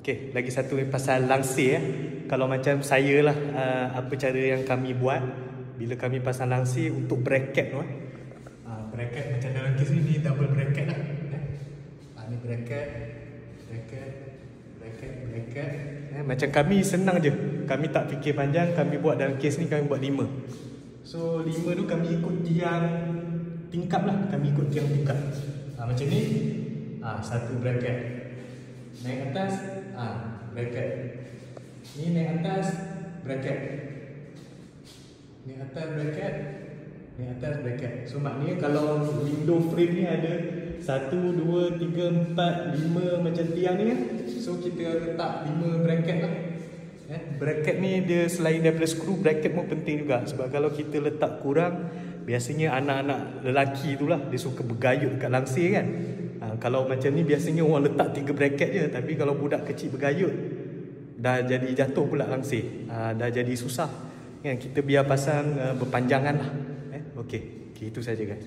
Okey, lagi satu pasal langsir. Kalau macam saya lah, apa cara yang kami buat bila kami pasang langsir untuk bracket tu. Bracket macam dalam kes ni double bracket lah. Ni bracket. Macam kami senang je. Kami tak fikir panjang, kami buat dalam kes ni kami buat 5. So 5 tu kami ikut tiang tingkap lah. Kami ikut tiang tingkap. Macam ni. Satu bracket. Naik atas, bracket. Ni naik atas, bracket. Ni atas bracket. Ni atas bracket. So maknanya kalau window frame ni ada 1, 2, 3, 4, 5 macam tiang ni kan. So kita letak 5 bracket lah. Bracket ni dia selain daripada skru, bracket pun penting juga. Sebab kalau kita letak kurang, biasanya anak-anak lelaki tu lah, dia suka bergayut dekat langsir kan. Kalau macam ni biasanya orang letak 3 bracket je. Tapi kalau budak kecil bergayut, dah jadi jatuh pula langsir, dah jadi susah kan. Kita biar pasang berpanjangan lah. Okey, itu saja guys.